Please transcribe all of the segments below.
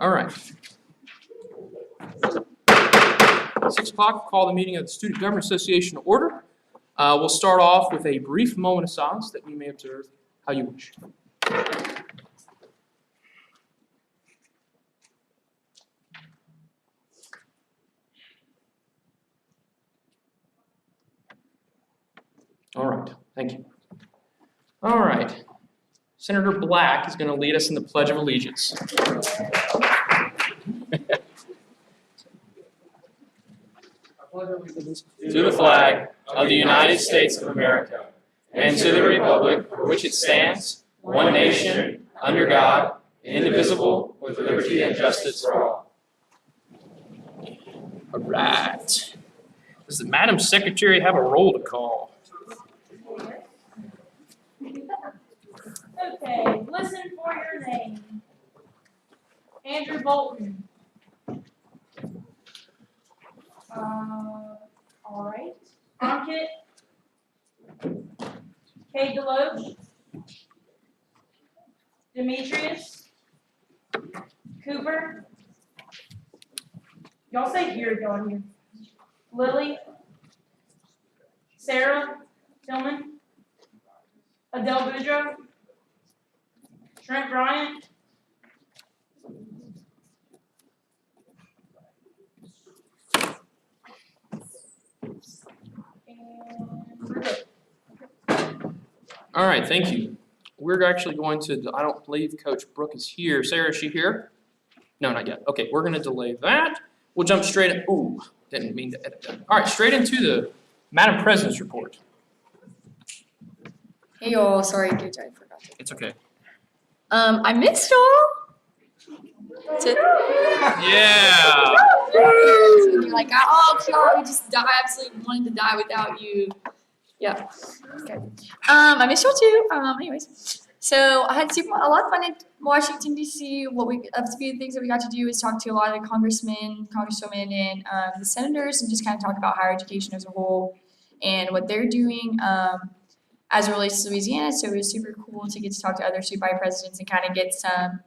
All right. 6 o'clock, call the meeting of the Student Government Association to order. We'll start off with a brief moment of silence that you may observe how you wish. All right, thank you. All right, Senator Black is going to lead us in the Pledge of Allegiance. To the flag of the United States of America, and to the republic for which it stands, one nation, under God, indivisible, with liberty and justice for all. All right. Does the Madam Secretary have a roll to call? Okay, listen for your name. Andrew Bolton. All right. Ankit. Kay Deloach. Demetrius. Cooper. Y'all say here, y'all here. Lily. Sarah Tillman. Adele Boudreaux. Trent Bryant. All right, thank you. We're actually going to, I don't believe Coach Brooke is here. Sarah, is she here? No, not yet. Okay, we're going to delay that. We'll jump straight in. Ooh, didn't mean to edit that. All right, straight into the Madam President's report. Hey y'all, sorry, Gage, I forgot. It's okay. I missed y'all. Yeah. And you're like, oh, Kiara, we just absolutely wanted to die without you. Yeah. Okay. I missed y'all too. Anyways, so I had a lot of fun in Washington D.C. A few things that we got to do is talk to a lot of the congressmen, congresswomen, and the senators, and just kind of talk about higher education as a whole and what they're doing. As it relates to Louisiana, so it was super cool to get to talk to other super presidents and kind of get some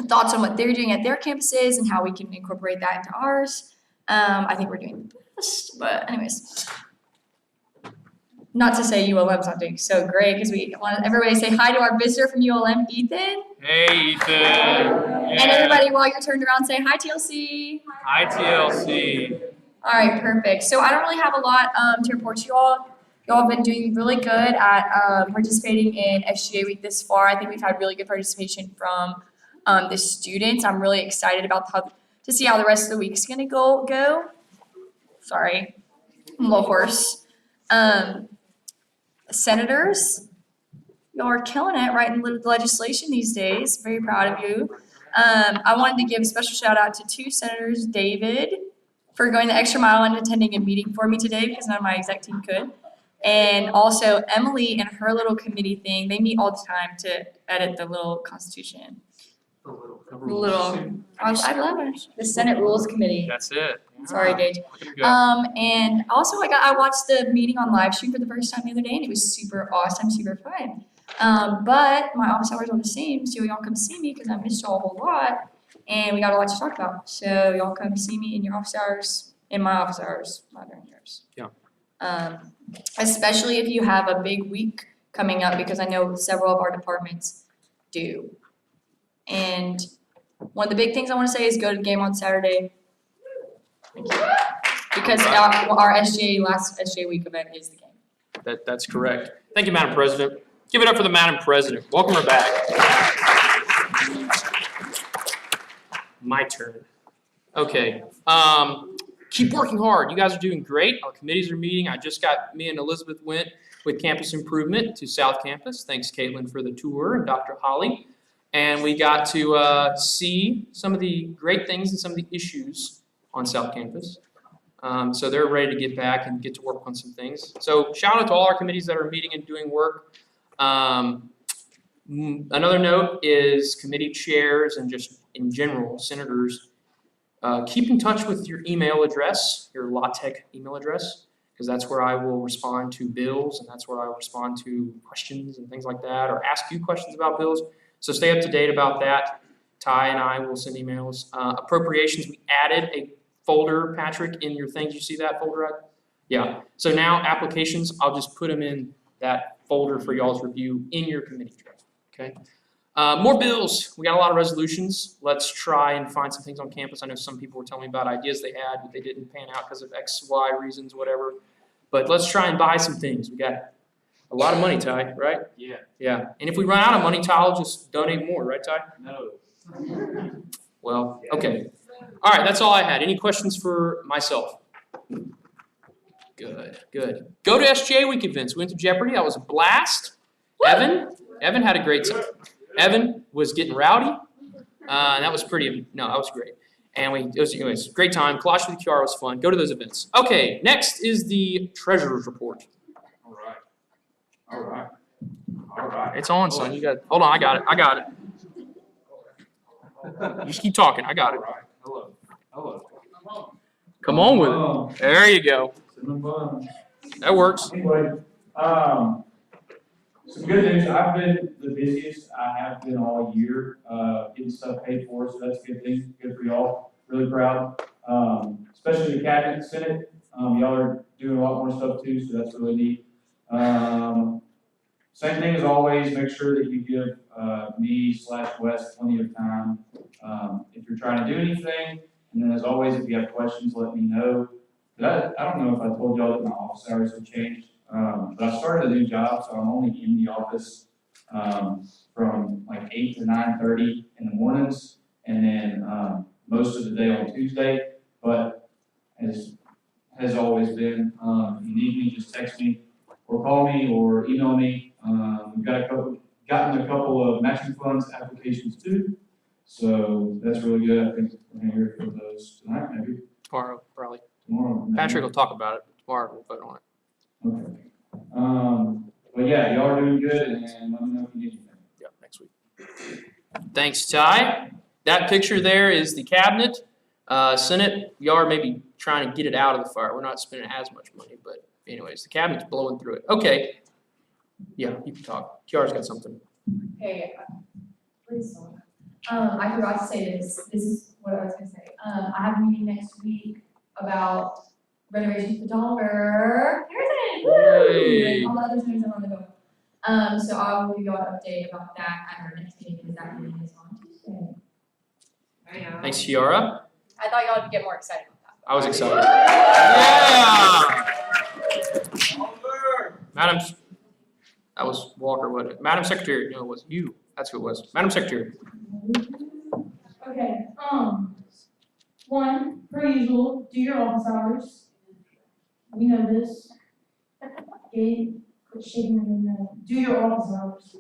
thoughts on what they're doing at their campuses and how we can incorporate that into ours. I think we're doing the best, but anyways. Not to say ULM's not doing so great, because we want everybody to say hi to our visitor from ULM, Ethan. Hey, Ethan. And everybody, while you're turned around, say hi, TLC. Hi, TLC. All right, perfect. So I don't really have a lot to report to you all. Y'all have been doing really good at participating in SGA week this far. I think we've had really good participation from the students. I'm really excited about to see how the rest of the week's gonna go. Sorry, I'm a little hoarse. Senators, y'all are killing it writing legislation these days. Very proud of you. I wanted to give a special shout out to 2 senators, David, for going the extra mile and attending a meeting for me today because none of my exec team could. And also Emily and her little committee thing, they meet all the time to edit the little constitution. I love it. The Senate Rules Committee. That's it. Sorry, Gage. And also I watched the meeting on live stream for the first time the other day, and it was super awesome, super fun. But my office hours are the same, so y'all come see me because I missed y'all a whole lot, and we got a lot to talk about. So y'all come see me in your office hours, in my office hours, not during yours. Yeah. Especially if you have a big week coming up, because I know several of our departments do. And one of the big things I want to say is go to the game on Saturday. Thank you. Because our last SGA week event is the game. That's correct. Thank you, Madam President. Give it up for the Madam President. Welcome her back. My turn. Okay. Keep working hard. You guys are doing great. Our committees are meeting. Me and Elizabeth went with Campus Improvement to South Campus. Thanks, Caitlin, for the tour, and Dr. Holly. And we got to see some of the great things and some of the issues on South Campus. So they're ready to get back and get to work on some things. So shout out to all our committees that are meeting and doing work. Another note is committee chairs and just in general, senators, keep in touch with your email address, your LaTeX email address, because that's where I will respond to bills, and that's where I will respond to questions and things like that, or ask you questions about bills. So stay up to date about that. Ty and I will send emails. Appropriations, we added a folder, Patrick, in your things. You see that folder? Yeah. So now applications, I'll just put them in that folder for y'all's review in your committee trail. Okay. More bills. We got a lot of resolutions. Let's try and find some things on campus. I know some people were telling me about ideas they had, but they didn't pan out because of X, Y reasons, whatever. But let's try and buy some things. We got a lot of money, Ty, right? Yeah. Yeah. And if we run out of money, Ty will just donate more, right, Ty? No. Well, okay. All right, that's all I had. Any questions for myself? Good, good. Go to SGA week events. We went to Jeopardy. That was a blast. Evan had a great time. Evan was getting rowdy. That was that was great. And it was a great time. Colossians with the QR was fun. Go to those events. Okay, next is the treasurer's report. All right. All right. All right. It's on, son. You got it. Hold on, I got it. You just keep talking. I got it. All right. Hello. Hello. Come on with it. There you go. That works. Anyway, some good news. I've been the busiest I have been all year, getting stuff paid for, so that's a good thing. Good for y'all. Really proud. Especially the cabinet, Senate. Y'all are doing a lot more stuff too, so that's really neat. Same thing as always, make sure that you give me/Wes plenty of time if you're trying to do anything. And then as always, if you have questions, let me know. But I don't know if I told y'all that my office hours have changed, but I started a new job, so I'm only in the office from like 8 to 9:30 in the mornings, and then most of the day on Tuesday. But as has always been, if you need me, just text me or call me or email me. We've gotten a couple of matching funds applications too, so that's really good. I think we're gonna hear from those tonight, maybe Tomorrow, probably. tomorrow. maybe. Patrick will talk about it. Tomorrow we'll vote on it. Okay. But yeah, y'all are doing good, and let me know if you need anything. Yep, next week. Thanks, Ty. That picture there is the cabinet. Senate, y'all are maybe trying to get it out of the fire. We're not spending as much money, but anyways, the cabinet's blowing through it. Okay. Yeah, you can talk. Kiara's got something. Hey, please don't. I forgot to say this. This is what I was gonna say. I have a meeting next week about renovations photographer. Yay. All the other things I'm on the go. So I will give you all an update about that at our next meeting, because that meeting is on Tuesday. Thanks, Kiara. I thought y'all would get more excited about that. I was excited. Yeah! Madam, that was Walker, wasn't it? Madam Secretary, no, it was you. That's who it was. Madam Secretary. Okay, one, per usual, do your office hours. We know this. Okay, quit shaking your head no. Do your office hours.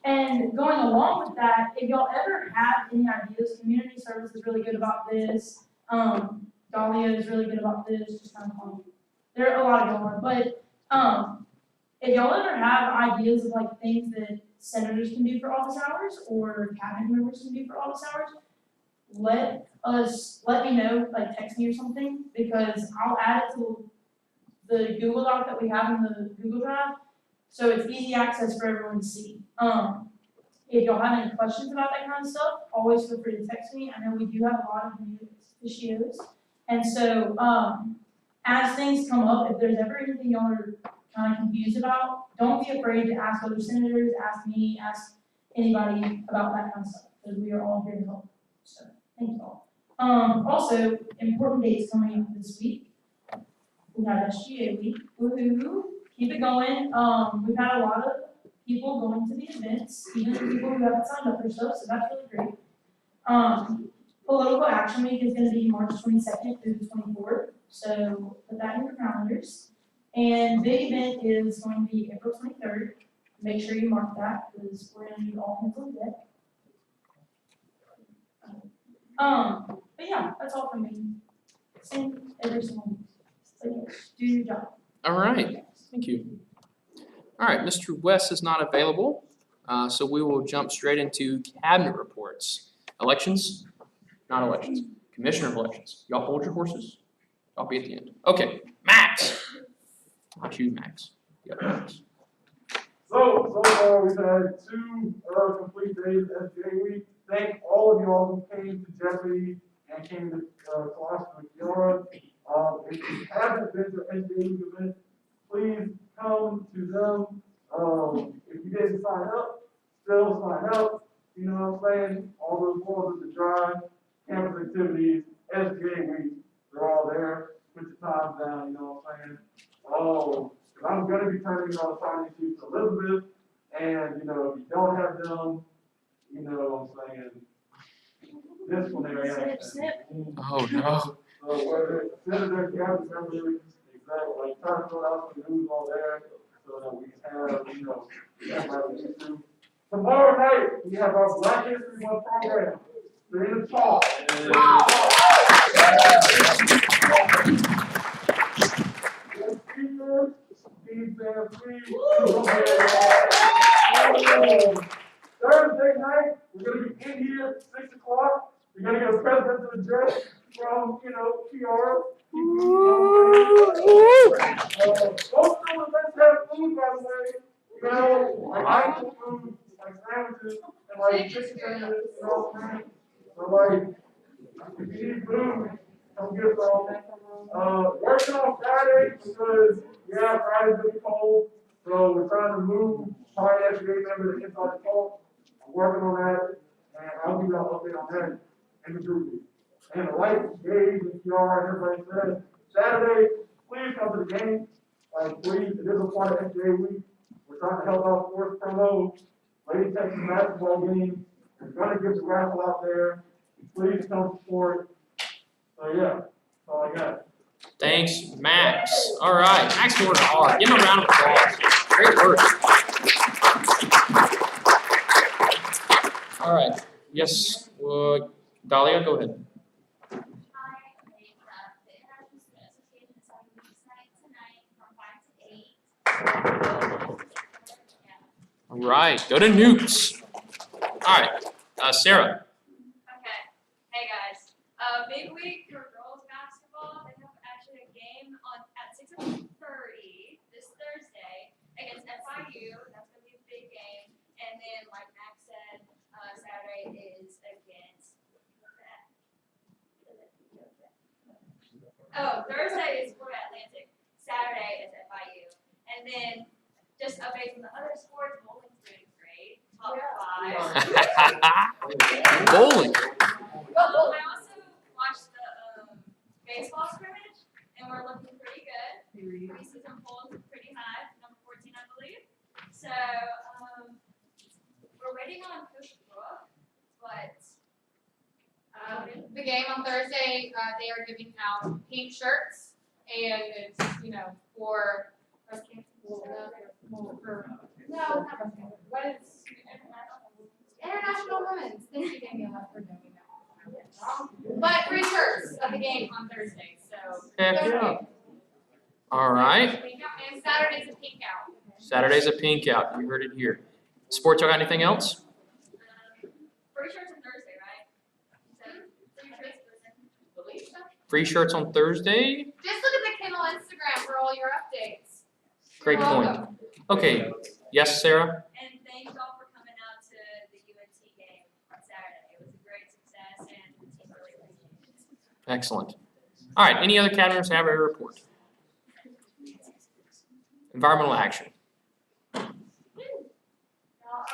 And going along with that, if y'all ever have any ideas, community service is really good about this. Dahlia is really good about this, just kind of fun. There are a lot of y'all are, but, if y'all ever have ideas of like things that senators can do for office hours or cabinet members can do for office hours, let me know, like text me or something, because I'll add it to the Google Doc that we have in the Google Drive, so it's easy access for everyone to see. If y'all have any questions about that kind of stuff, always feel free to text me. I know we do have a lot of new issues, and so as things come up, if there's ever anything y'all are kind of confused about, don't be afraid to ask other senators, ask me, ask anybody about that kind of stuff, because we are all here to help. So, thank you all. Also, important dates coming up this week. We have SGA week, woohoo, keep it going. We've had a lot of people going to the events, even people who haven't signed up for stuff, so that's really great. Political Action Week is gonna be March 22nd through the 24th, so put that in your calendars. And big event is going to be April 23rd. Make sure you mark that, because we're gonna need all hands on deck. But yeah, that's all from me. Same every single week. So yeah, do your job. All right, thank you. All right, Mr. West is not available, so we will jump straight into cabinet reports. Elections, not elections, commissioner of elections. Y'all hold your horses? I'll be at the end. Okay, Matt. Not you, Max. The other Max. So far, we've had 2 complete days of SGA week. Thank all of y'all who came to Jeopardy and came to class with Kiara. If you haven't been to SGA week event, please come to them. If you didn't sign up, still sign up. You know what I'm saying? All those forms of the drive, campus activities, SGA week, they're all there. Put your times down, you know what I'm saying? Because I'm going to be turning on signing sheets to Elizabeth, and, you know, if you don't have them, you know what I'm saying, disciplinary action. Oh, no. So whether it's senator, cabinet members, exactly, like, trying to fill out the news all there, so that we have, you know, everybody we need to. Tomorrow night, we have our Black History Month program. We're in the talk. Thursday night, we're gonna be in here at 6 o'clock. We're gonna get a president's address from, you know, PR. Most school events have food, by the way. You know, like mindful food, like sandwiches, and like chicken sandwiches, you know what I'm saying? So like, if you need food, come get some. Working on Friday because, yeah, Friday's gonna be cold. So we're trying to move part SGA member to inside the talk. I'm working on that, and I'll give you an update on that in the group. And the lights, Gabe, and PR, and everybody said, Saturday, please come to the game. Like, please, it is a part of SGA week. We're trying to help out sports promo, Lady Texas basketball game. We're gonna get the raffle out there. Please come support. So yeah, that's all I got. Thanks, Max. All right, Max worked hard. Give him a round of applause. Great work. All right. Yes, Dahlia, go ahead. All right, go to Newts. All right, Sarah. Okay. Hey guys. Big week for girls basketball. They have actually a game at 6:30 this Thursday against FIU. That's gonna be a big game. And then, like Max said, Saturday is against. Oh, Thursday is Florida Atlantic. Saturday is FIU. And then, just updates on the other sports. Bowling's doing great. Top 5. Bowling. I also watched the baseball scrimmage, and we're looking pretty good. Preseason polls are pretty high, number 14, I believe. So we're waiting on Coach Brooke, but The game on Thursday, they are giving out pink shirts, and it's, you know, for breast cancer. No, it's not breast cancer. What is International Women's? Thank you, Daniela, for doing that. But free shirts of the game on Thursday, so. Heck yeah. All right. And Saturday's a pink out. Saturday's a pink out. You heard it here. Sports, y'all got anything else? free shirts on Thursday, right? So, free shirts Thursday. Free shirts on Thursday? Just look at the Kindle Instagram for all your updates. Great You're point. welcome. Okay. Yes, Sarah? And thank y'all for coming out to the UNT game on Saturday. It was a great success, and the team really appreciated it. Excellent. All right. Any other cabinets have a report? Environmental action. Y'all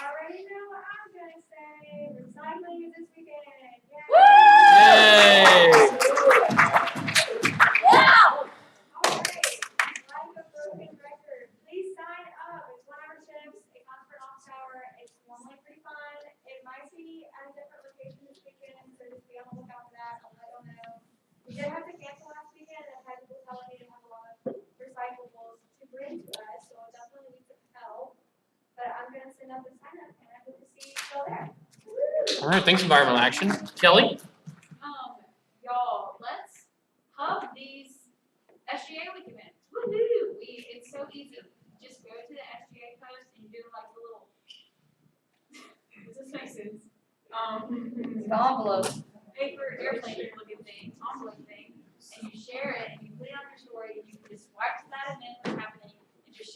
already know what I'm gonna say. Recycling is this weekend. Yay! Wow! Alright, like a broken record, please sign up. It's 1-hour shifts, it costs for an office hour, it's normally pretty fun. It might be at a different location this weekend, so just be on the lookout for that. I'll let y'all know. We did have to cancel last weekend, and I've had people telling me to have a lot of recyclables to bring to us, so I'll definitely need some help. But I'm gonna send out the sign up, and I hope to see you still there. All right. Thanks, environmental action. Kelly? Y'all, let's hub these SGA week events. Woohoo! It's so easy. Just go to the SGA post and do like a little. Does this make sense? Envelope. Paper airplane looking thing, envelope thing, and you share it and you put it on your story. And you can just swipe to that event, what's happening,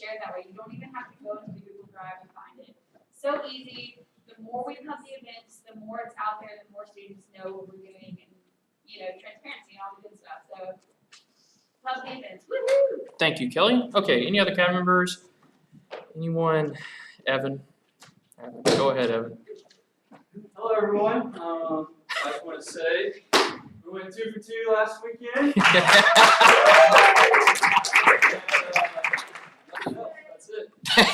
share that way. You don't even have to go into the Google Drive and find it. So easy. The more we have the events, the more it's out there, the more students know what we're doing and, transparency and all the good stuff. So, love the events. Woo-hoo! Thank you, Kelly. Okay, any other CAB members? Anyone? Evan? Go ahead, Evan. Hello, everyone. I just want to say we went 2 for 2 last weekend. That's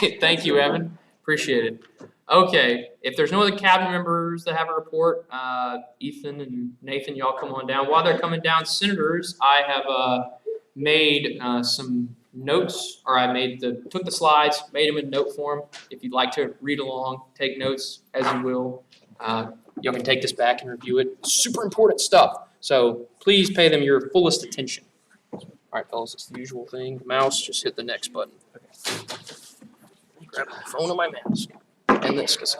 it. Thank you, Evan. Appreciate it. Okay, if there's no other cabinet members that have a report, Ethan and Nathan, y'all come on down. While they're coming down, senators, I have made some notes, or took the slides, made them in note form. If you'd like to read along, take notes as you will. Y'all can take this back and review it. Super important stuff. So please pay them your fullest attention. All right, fellas, it's the usual thing. Mouse, just hit the next button. Okay. Grab my phone and my mouse. And this, because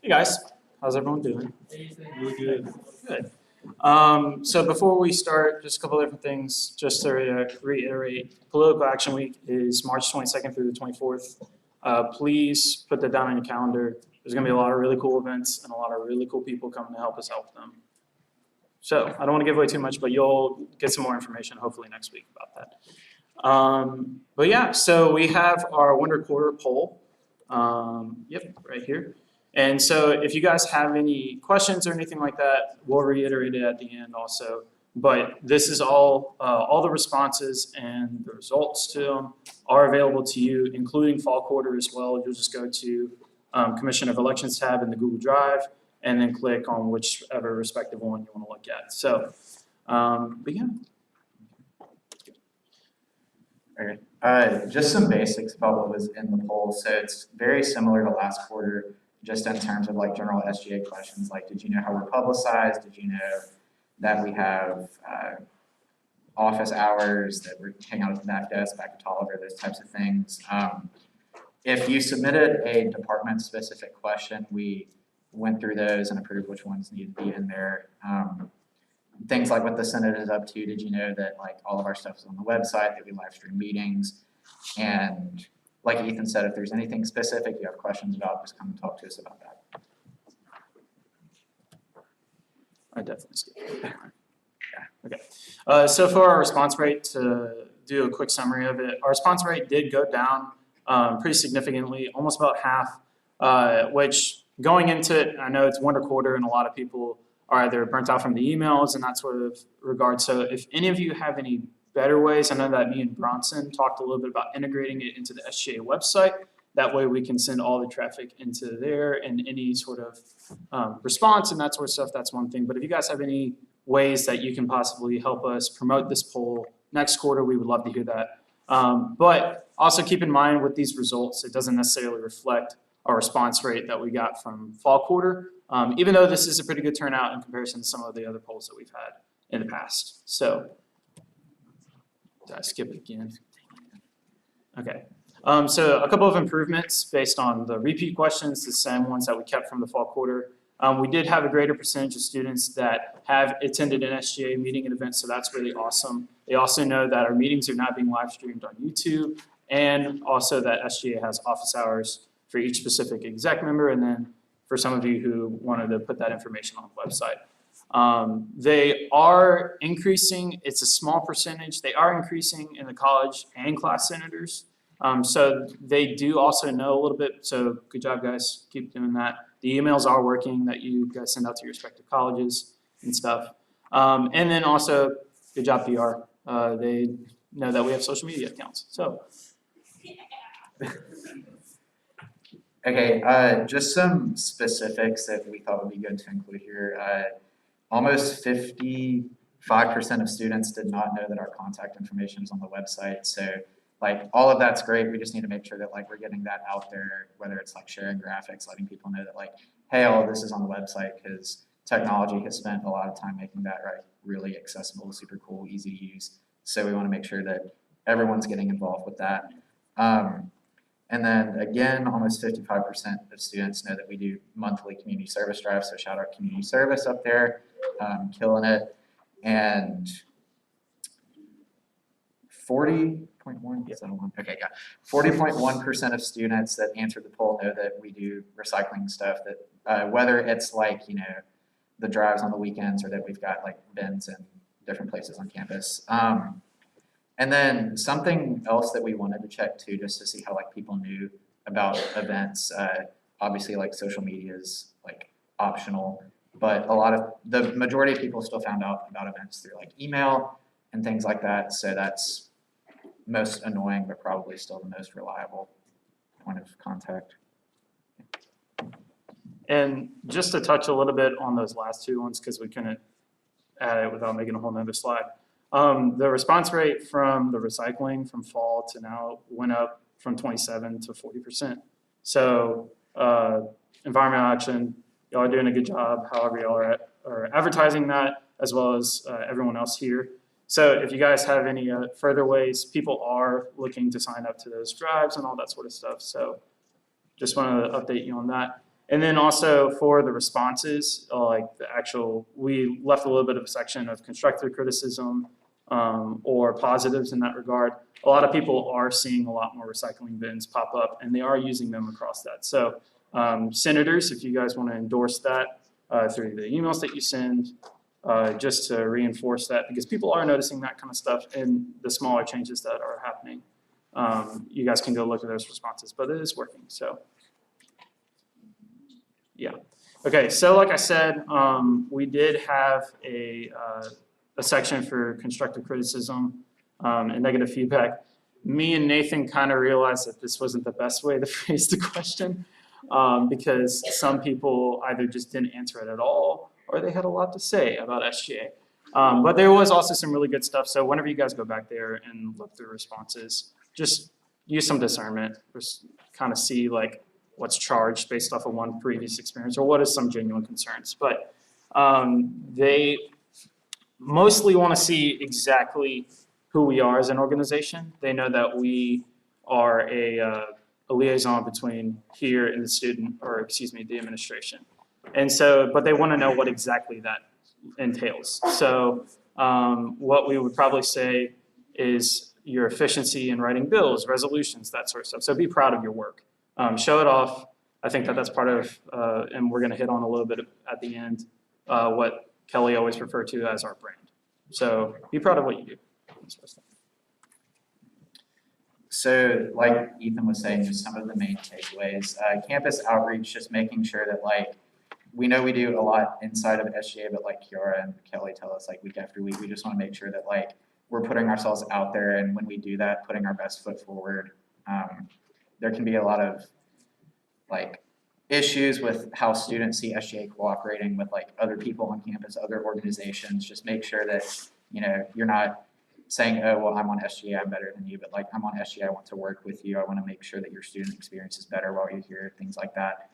Hey guys, how's everyone doing? Really good. Good. So before we start, just a couple different things, just to reiterate, Political Action Week is March 22nd through the 24th. Please put that down on your calendar. There's gonna be a lot of really cool events and a lot of really cool people coming to help us help them. So I don't want to give away too much, but you'll get some more information hopefully next week about that. But yeah, so we have our Winter Quarter poll. Yep, right here. And so if you guys have any questions or anything like that, we'll reiterate it at the end also. But this is all the responses and the results to them are available to you, including fall quarter as well. You'll just go to Commission of Elections tab in the Google Drive, and then click on whichever respective one you want to look at. So, but yeah. Okay. Just some basics about what was in the poll. So it's very similar to last quarter, just in terms of like general SGA questions, like did you know how we're publicized? Did you know that we have office hours, that we're hanging out at the back desk, back to Tolliver, those types of things. If you submitted a department-specific question, we went through those and approved which ones need to be in there. Things like what the Senate is up to. Did you know that like all of our stuff is on the website, that we live stream meetings? And like Ethan said, if there's anything specific you have questions about, just come and talk to us about that. I definitely skipped it. Yeah, okay. So for our response rate, to do a quick summary of it, our response rate did go down pretty significantly, almost about half, which going into it, I know it's winter quarter and a lot of people are either burnt out from the emails and that sort of regard. So if any of you have any better ways, I know that me and Bronson talked a little bit about integrating it into the SGA website. That way we can send all the traffic into there and any sort of response and that sort of stuff, that's one thing. But if you guys have any ways that you can possibly help us promote this poll next quarter, we would love to hear that. But also keep in mind with these results, it doesn't necessarily reflect our response rate that we got from fall quarter, even though this is a pretty good turnout in comparison to some of the other polls that we've had in the past. So, did I skip it again? Okay. So a couple of improvements based on the repeat questions, the same ones that we kept from the fall quarter. We did have a greater percentage of students that have attended an SGA meeting and event, so that's really awesome. They also know that our meetings are now being live streamed on YouTube, and also that SGA has office hours for each specific exec member, and then for some of you who wanted to put that information on the website. They are increasing, it's a small percentage, they are increasing in the college and class senators. So they do also know a little bit, so good job guys, keep doing that. The emails are working that you guys send out to your respective colleges and stuff. And then also, good job PR. They know that we have social media accounts, so. Okay, just some specifics that we thought would be good to include here. Almost 55% of students did not know that our contact information is on the website. So like all of that's great. We just need to make sure that like we're getting that out there, whether it's like sharing graphics, letting people know that like, hey, all of this is on the website, because technology has spent a lot of time making that really accessible, super cool, easy to use. So we want to make sure that everyone's getting involved with that. And then again, almost 55% of students know that we do monthly community service drives. So shout out community service up there, killing it. And 40.1, is that a one? Okay, yeah. 40.1% of students that answered the poll know that we do recycling stuff, that whether it's like, you know, the drives on the weekends or that we've got like bins in different places on campus. And then something else that we wanted to check too, just to see how like people knew about events. Obviously like social media is like optional, but the majority of people still found out about events through like email and things like that. So that's most annoying, but probably still the most reliable point of contact. And just to touch a little bit on those last two ones, because we couldn't add it without making a whole nother slide. The response rate from the recycling from fall to now went up from 27 to 40%. So environmental action, y'all are doing a good job, however y'all are advertising that, as well as everyone else here. So if you guys have any further ways, people are looking to sign up to those drives and all that sort of stuff. So just wanted to update you on that. And then also for the responses, like we left a little bit of a section of constructive criticism or positives in that regard. A lot of people are seeing a lot more recycling bins pop up, and they are using them across that. So senators, if you guys want to endorse that through the emails that you send, just to reinforce that, because people are noticing that kind of stuff and the smaller changes that are happening. You guys can go look at those responses, but it is working, so. Yeah. Okay, so like I said, we did have a section for constructive criticism and negative feedback. Me and Nathan kind of realized that this wasn't the best way to phrase the question because some people either just didn't answer it at all or they had a lot to say about SGA. But there was also some really good stuff. So whenever you guys go back there and look through responses, just use some discernment, just kind of see like what's charged based off of one previous experience or what is some genuine concerns. But they mostly want to see exactly who we are as an organization. They know that we are a liaison between here and the student, or excuse me, the administration. And so, but they want to know what exactly that entails. So what we would probably say is your efficiency in writing bills, resolutions, that sort of stuff. So be proud of your work. Show it off. I think that that's part of, and we're going to hit on a little bit at the end, what Kelly always referred to as our brand. So be proud of what you do. So like Ethan was saying, just some of the main takeaways. Campus outreach, just making sure that like, we know we do a lot inside of SGA, but like Kiara and Kelly tell us like week after week, we just want to make sure that like we're putting ourselves out there, and when we do that, putting our best foot forward. There can be a lot of like issues with how students see SGA cooperating with like other people on campus, other organizations. Just make sure that, you know, you're not saying, oh, well, I'm on SGA, I'm better than you, but like I'm on SGA, I want to work with you. I want to make sure that your student experience is better while you're here, things like that.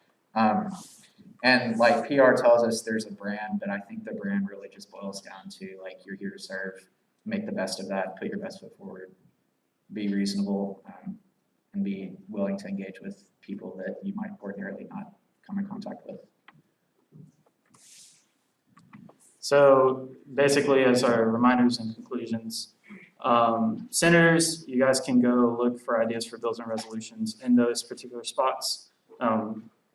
And like PR tells us there's a brand, but I think the brand really just boils down to like you're here to serve, make the best of that, put your best foot forward, be reasonable, and be willing to engage with people that you might ordinarily not come in contact with. So basically, as our reminders and conclusions, senators, you guys can go look for ideas for bills and resolutions in those particular spots.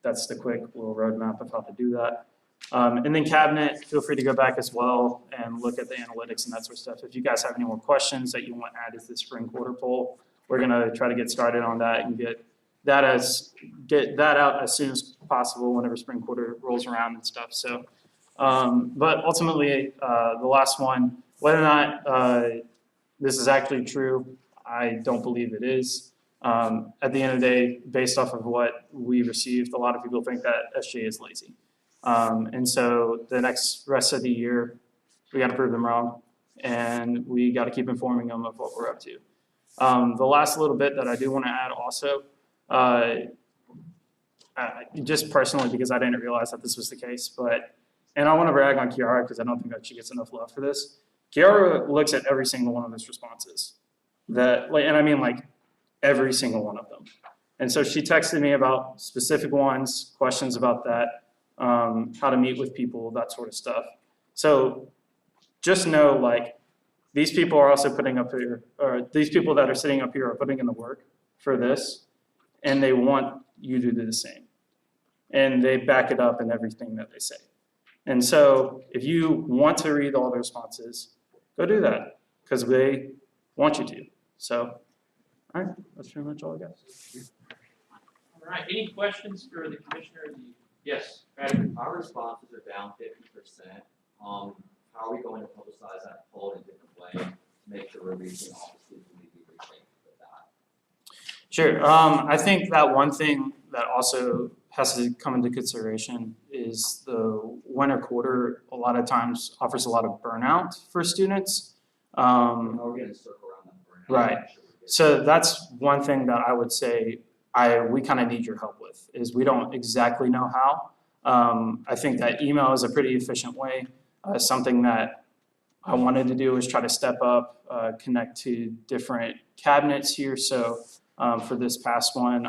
That's the quick little roadmap of how to do that. And then cabinet, feel free to go back as well and look at the analytics and that sort of stuff. If you guys have any more questions that you want added to the spring quarter poll, we're gonna try to get started on that and get that out as soon as possible whenever spring quarter rolls around and stuff. So, but ultimately, the last one, whether or not this is actually true, I don't believe it is. At the end of the day, based off of what we received, a lot of people think that SGA is lazy. And so the rest of the year, we got to prove them wrong, and we got to keep informing them of what we're up to. The last little bit that I do want to add also, just personally because I didn't realize that this was the case, and I want to brag on Kiara because I don't think that she gets enough love for this. Kiara looks at every single one of those responses, and I mean like every single one of them. And so she texted me about specific ones, questions about that, how to meet with people, that sort of stuff. So just know, like, these people are also putting up here, or these people that are sitting up here are putting in the work for this, and they want you to do the same. And they back it up in everything that they say. And so if you want to read all the responses, go do that, because they want you to. So, all right, that's pretty much all I got. All right, any questions for the commissioner? Yes, Patty? Our responses are down 50%. How are we going to publicize that poll in a different way to make sure we're reaching all the students we need to be reaching with that? Sure. I think that one thing that also has to come into consideration is the winter quarter a lot of times offers a lot of burnout for students. How are we going to circle around that burnout? Right. So that's one thing that I would say we kind of need your help with, is we don't exactly know how. I think that email is a pretty efficient way. Something that I wanted to do was try to step up, connect to different cabinets here. So for this past one,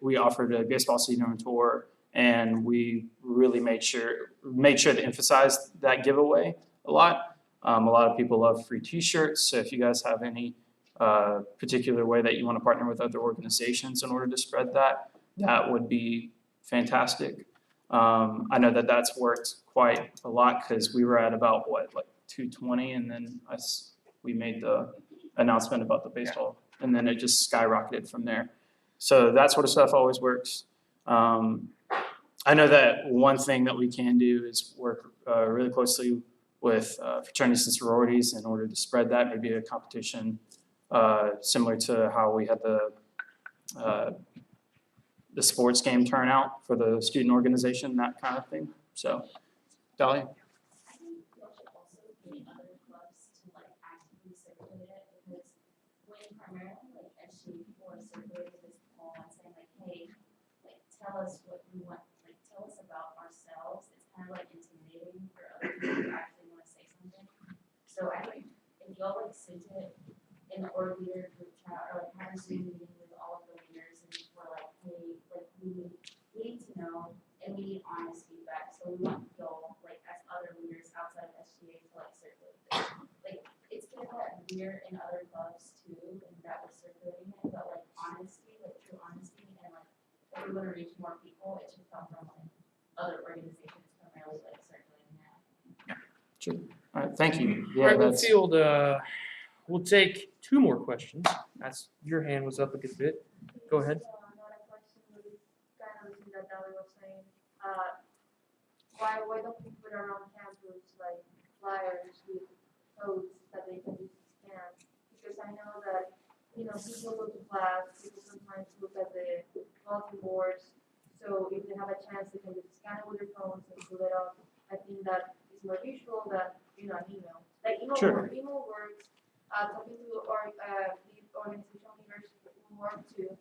we offered a baseball stadium tour, and we really made sure to emphasize that giveaway a lot. A lot of people love free T-shirts, so if you guys have any particular way that you want to partner with other organizations in order to spread that, that would be fantastic. I know that that's worked quite a lot, because we were at about, what, like 220, and then we made the announcement about the baseball, and then it just skyrocketed from there. So that sort of stuff always works. I know that one thing that we can do is work really closely with fraternities and sororities in order to spread that, maybe a competition similar to how we had the sports game turnout for the student organization, that kind of thing. So, Dahlia? I think y'all should also get other clubs to like actively circulate it, because when primarily like SGA people are circulating this poll and saying like, hey, like tell us what you want, like tell us about ourselves, it's kind of like intimidating for other people to actually want to say something. So I think if y'all like sent it in the org leader group chat, or like have a Zoom meeting with all of the leaders, and we're like, hey, like we need to know, and we need honest feedback. So we want y'all, like as other leaders outside of SGA, to like circulate this. Like it's been that weird in other clubs too, and that was circulating it, but like honesty, like true honesty, and like if we want to reach more people, it should come from like other organizations primarily like circulating that. Sure. All right, thank you. All right, that's- Field, we'll take 2 more questions. Your hand was up a good bit. Go ahead. Another question was kind of something that Dali was saying. Why don't we put around campus like flyers with codes that they can just scan? Because I know that, you know, people go to class, people sometimes look at the bulletin boards. So if they have a chance, they can just scan it with their phones and pull it up. I think that is more visual than, you know, an email. Like email works. Talking to our the organizational leaders will work too,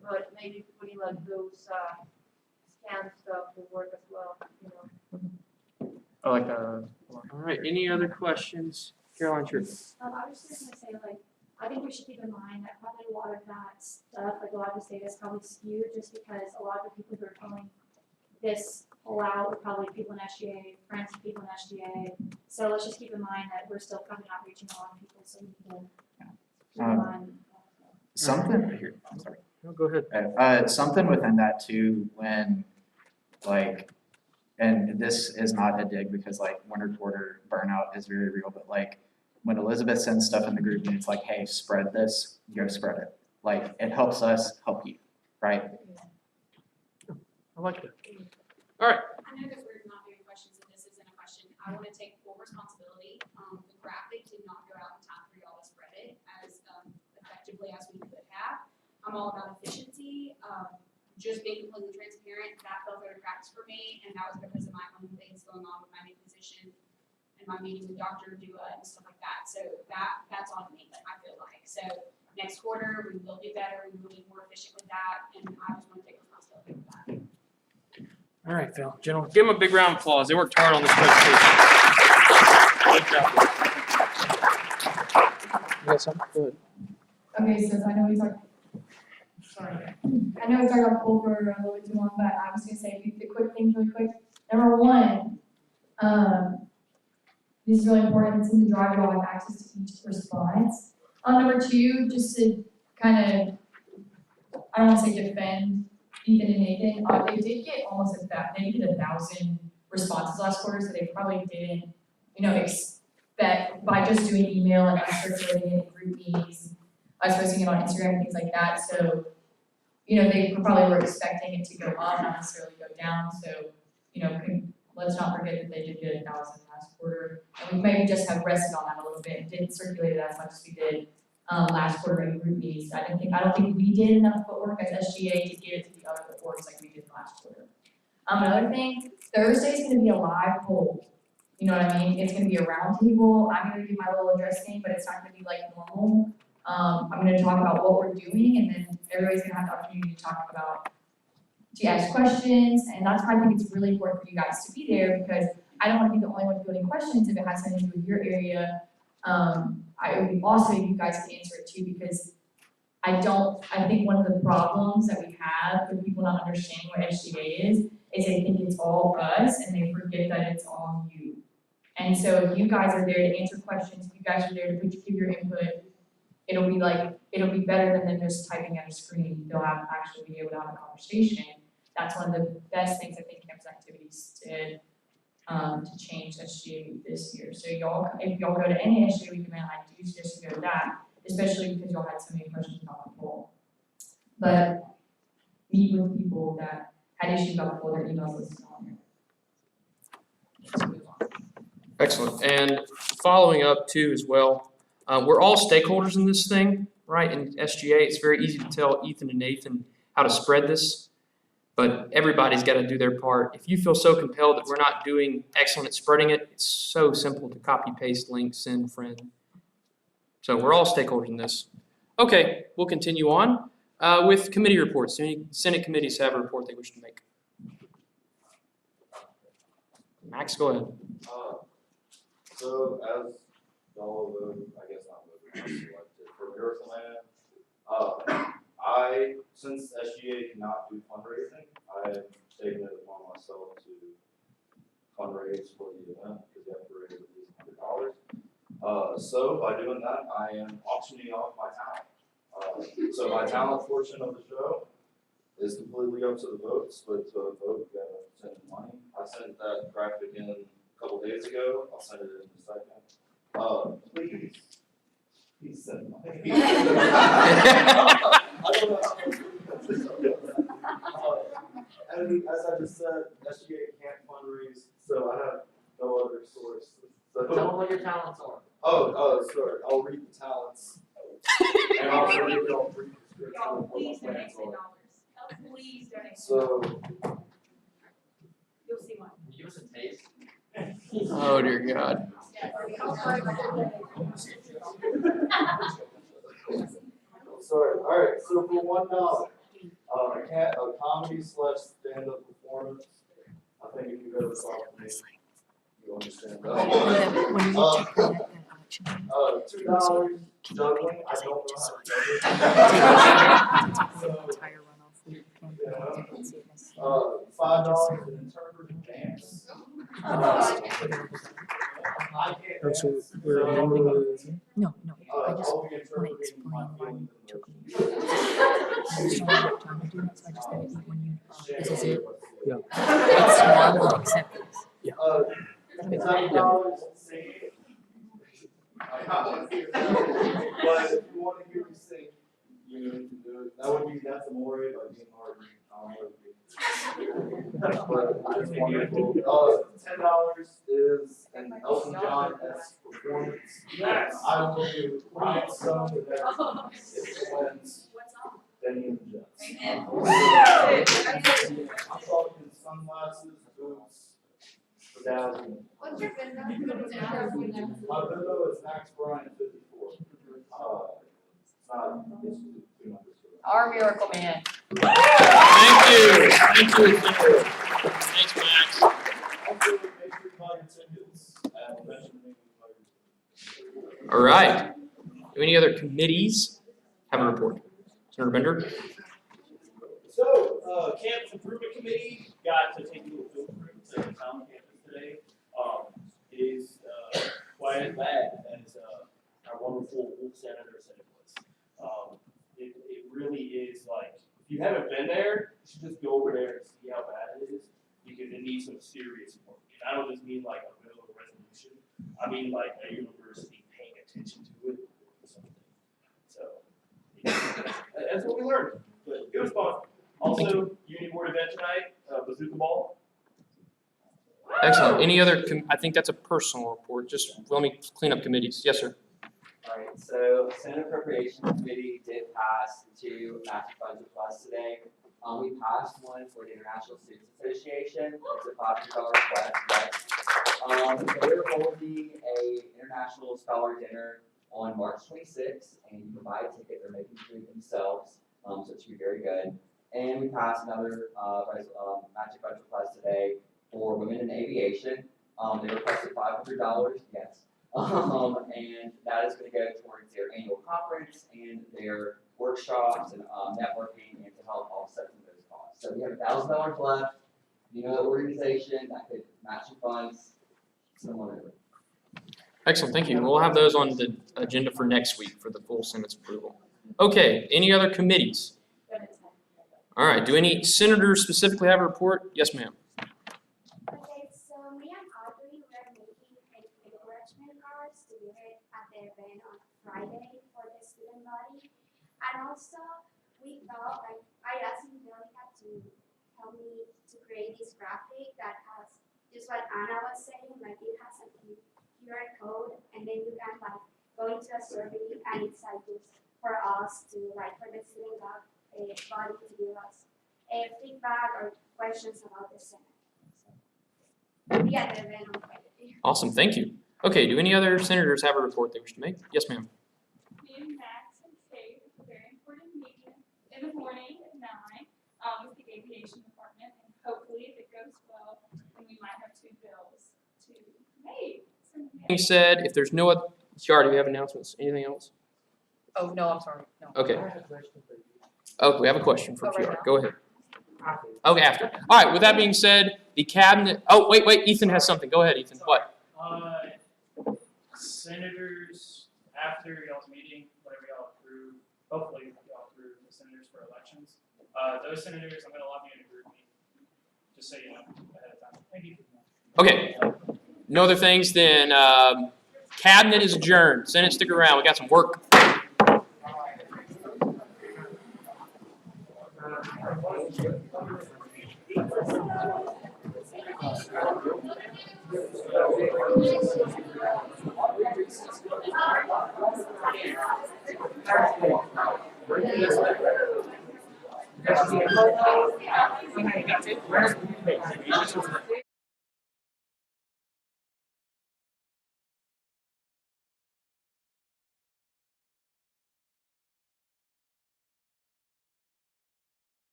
but maybe putting like those scan stuff will work as well, you know. I like that. All right, any other questions? Caroline, sure. I was just gonna say, like, I think we should keep in mind that probably a lot of that stuff, like a lot of this data is probably skewed, just because a lot of the people who are filling this poll out are probably people in SGA, friends of people in SGA. So let's just keep in mind that we're still probably not reaching a lot of people, so we can keep in mind. Something, Sorry. No, go ahead. something within that too, when like, and this is not a dig because like winter quarter burnout is very real, but like when Elizabeth sends stuff in the group and it's like, hey, spread this, go spread it. Like it helps us help you, right? I like that. All right. I know that we're not doing questions, and this isn't a question. I want to take full responsibility. The graphic did not go out in time for y'all to spread it as effectively as we could have. I'm all about efficiency. Just being completely transparent, that fell through the cracks for me, and that was because of my own things going on with my new position and my meeting with Dr. Dua and stuff like that. So that's on me, I feel like. So next quarter, we will do better. We will be more efficient with that, and I just want to take responsibility for that. All right, Phil. Gentlemen, give them a big round of applause. They worked hard on this presentation. Good job. You got something? Go ahead. Okay, since I know we talked, sorry. I know we talked about poll for a little bit too long, but I was gonna say the quick things really quick. Number one, this is really important, it's in the drive, you'll have access to each response. Number two, just to kind of, I don't wanna say defend Ethan and Nathan, they did get almost they did 1,000 responses last quarter, so they probably didn't, expect by just doing email and us circulating it in group meetings, us posting it on Instagram and things like that, so, they probably were expecting it to go up, not necessarily go down, so, let's not forget that they did get 1,000 last quarter. And we maybe just have rested on that a little bit, didn't circulate it as much as we did last quarter in group meetings. I don't think we did enough footwork as SGA to get it to the other boards like we did last quarter. Another thing, Thursday's gonna be a live poll. You know what I mean? It's gonna be a round table. I'm gonna give my little address thing, but it's not gonna be like normal. I'm gonna talk about what we're doing, and then everybody's gonna have the opportunity to talk about, to ask questions, and that's why I think it's really important for you guys to be there, because I don't wanna be the only one fielding questions if it has something to do with your area. It would be awesome if you guys could answer it too, because I think one of the problems that we have with people not understanding what SGA is they think it's all us, and they forget that it's all you. And so if you guys are there to answer questions, if you guys are there to give your input, it'll be better than them just typing at a screen. They'll actually be able to have a conversation. That's one of the best things I think campus activities did to change SGA this year. So if y'all go to any SGA week event, I do suggest you go to that, especially because y'all had so many questions about the poll. But meet with people that had issues about the poll, their emails listed on here. Let's move on. Excellent. And following up too as well, we're all stakeholders in this thing, right? In SGA, it's very easy to tell Ethan and Nathan how to spread this, but everybody's got to do their part. If you feel so compelled that we're not doing excellent at spreading it, it's so simple to copy, paste, link, send, friend. So we're all stakeholders in this. Okay, we'll continue on with committee reports. Any Senate committees have a report they wish to make? Max, go ahead. So as y'all voted, I guess not voted, selected for Miracle Man, since SGA cannot do fundraising, I've taken it upon myself to fundraise for the event because you have to raise at least $100. So by doing that, I am auctioning off my talent. So my talent portion of the show is completely up to the votes, but to vote, you gotta send in money. I sent that graphic in a couple days ago. I'll send it in a second. Please send money. I don't know. And as I just said, SGA can't fundraise, so I have no other source. So Tell them what your talents are. Sorry. I'll read the talents. And I'll also read y'all brief description of what my plans are. Please donate. So, You'll see one. Can you give us a taste? Oh dear God. sorry. All right. So for $1, a comedy / stand-up performance. I think if you go to the me, you understand that. $2 juggling. I don't know how to juggle. $5 in interpretive dance. I can't So dance. we're amending the. No, I just I'll be want to interpreting explain my why you feelings took and me. I just don't have time to do that, so I just gotta eat when you, this is it. Yeah. It's normal acceptance. $7 sing. But if you want to hear me sing, you can do it. That's Amore by Dean Martin. But it's wonderful. $10 is an Elton John-esque performance. Yes. I will do Rhinestone and everything. If it wins, then you can judge. I'm talking sunglasses, boots, bedazzlement. What's your Venmo? My Venmo is Max Bryant 54. It's not, it's 2 numbers. Our miracle man. Thank you. Thanks, Max. Also, make sure you buy your tickets and mention me. All right. Do any other committees have a report? Senator Bender? Campus Improvement Committee got to take a little field trip to the town campus today. It is quite as bad as our wonderful senator said it was. It really is like, if you haven't been there, you should just go over there and see how bad it is, because it needs some serious work. And I don't just mean like a bill or resolution, I mean like a university paying attention to it or something. So, that's what we learned, but it was fun. Also, Uni Board event tonight, bazooka ball. Excellent. Any other, I think that's a personal report. Just let me clean up committees. Yes, sir. Alright, so Senate Appropriations Committee did pass two matching funds requests today. We passed one for the International Students Association, it's a $500 request, but, they're holding a international scholar dinner on March 26th, and you can buy a ticket, they're making food themselves, so it should be very good. And we passed another, matching funds request today for women in aviation, they requested $500, yes. And that is gonna go towards their annual conference and their workshops and, networking, and to help offset some of those costs. So we have $1,000 left, you know, the organization that could match your funds, someone over. Excellent, thank you. We'll have those on the agenda for next week for the full Senate's approval. Okay, any other committees? All right, do any senators specifically have a report? Yes, ma'am. Okay, so me and Audrey were making encouragement cards to give it at the event on Friday for the student body. And also, we thought, like, I asked Angelica to help me to create this graphic that has just what Anna was saying, like it has a QR code, and then you can like go into a survey, and it's like just for us to like for the student body to give us a feedback or questions about the Senate. Yeah, the event on Friday. Awesome, thank you. Okay, do any other senators have a report they wish to make? Yes, ma'am. Me and Max and Kate have a very important meeting in the morning at 9 with the aviation department, and hopefully if it goes well, then we might have 2 bills to make. Being said, if there's no other, Kiara, do we have announcements? Anything else? Oh, no, I'm sorry, no. Okay. Oh, we have a question for Oh, right Kiara. now? Go ahead. Okay, after. All right, with that being said, the cabinet, oh, wait, Ethan has something. Go ahead, Ethan. What? Senators, after y'all's meeting, whatever y'all approve, hopefully y'all approve the senators for elections. Those senators, I'm gonna log you in a group meeting, just so you know ahead of time. Thank you. Okay. No other things, then cabinet is adjourned. Senate, stick around. We got some work.